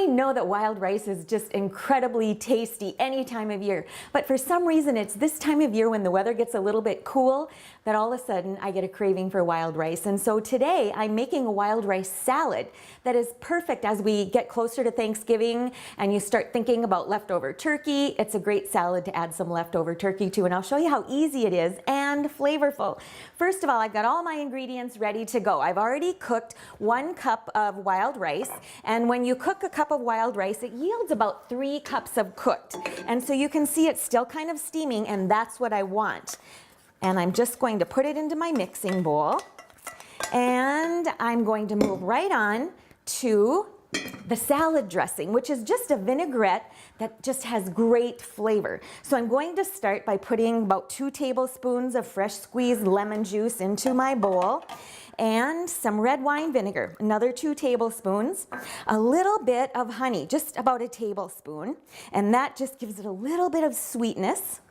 I know that wild rice is just incredibly tasty any time of year, but for some reason it's this time of year when the weather gets a little bit cool that all of a sudden I get a craving for wild rice. And so today I'm making a wild rice salad that is perfect as we get closer to Thanksgiving and you start thinking about leftover turkey. It's a great salad to add some leftover turkey to, and I'll show you how easy it is and flavorful. First of all, I've got all my ingredients ready to go. I've already cooked 1 cup of wild rice, and when you cook a cup of wild rice, it yields about 3 cups of cooked. And so you can see it's still kind of steaming, and that's what I want. And I'm just going to put it into my mixing bowl, and I'm going to move right on to the salad dressing, which is just a vinaigrette that just has great flavor. So I'm going to start by putting about 2 tablespoons of fresh squeezed lemon juice into my bowl, and some red wine vinegar, another 2 tablespoons, a little bit of honey, just about a tablespoon, and that just gives it a little bit of sweetness.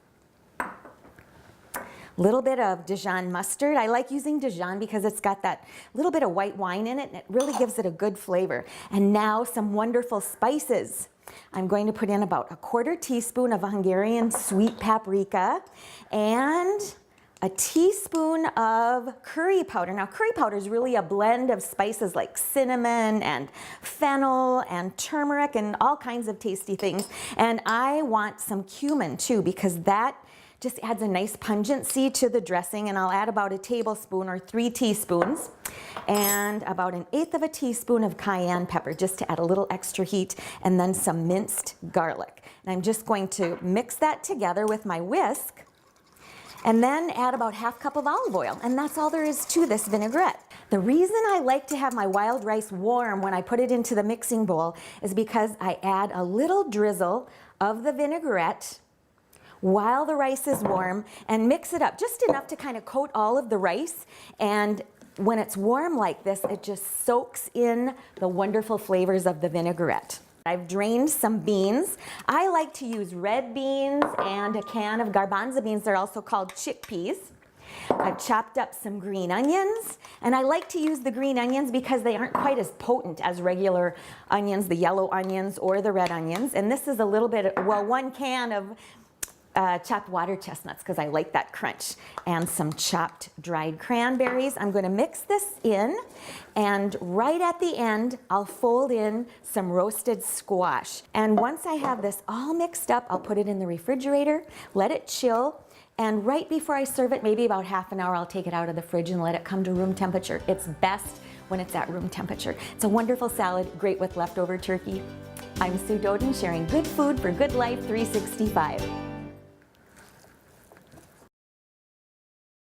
Little bit of Dijon mustard. I like using Dijon because it's got that little bit of white wine in it, and it really gives it a good flavor. And now some wonderful spices. I'm going to put in about a 1/4 teaspoon of Hungarian sweet paprika and a teaspoon of curry powder. Now, curry powder is really a blend of spices like cinnamon and fennel and turmeric and all kinds of tasty things. And I want some cumin too, because that just adds a nice pungency to the dressing, and I'll add about a tablespoon or 3 teaspoons, and about 1/8 of a teaspoon of cayenne pepper just to add a little extra heat, and then some minced garlic. And I'm just going to mix that together with my whisk, and then add about 1/2 cup of olive oil, and that's all there is to this vinaigrette. The reason I like to have my wild rice warm when I put it into the mixing bowl is because I add a little drizzle of the vinaigrette while the rice is warm and mix it up just enough to kind of coat all of the rice. And when it's warm like this, it just soaks in the wonderful flavors of the vinaigrette. I've drained some beans. I like to use red beans and a can of garbanzo beans. They're also called chickpeas. I've chopped up some green onions, and I like to use the green onions because they aren't quite as potent as regular onions, the yellow onions or the red onions. And this is a little bit, well, 1 can of chopped water chestnuts because I like that crunch, and some chopped dried cranberries. I'm going to mix this in, and right at the end I'll fold in some roasted squash. And once I have this all mixed up, I'll put it in the refrigerator, let it chill, and right before I serve it, maybe about 1/2 hour, I'll take it out of the fridge and let it come to room temperature. It's best when it's at room temperature. It's a wonderful salad, great with leftover turkey. I'm Sue Doden, sharing good food for good life 365.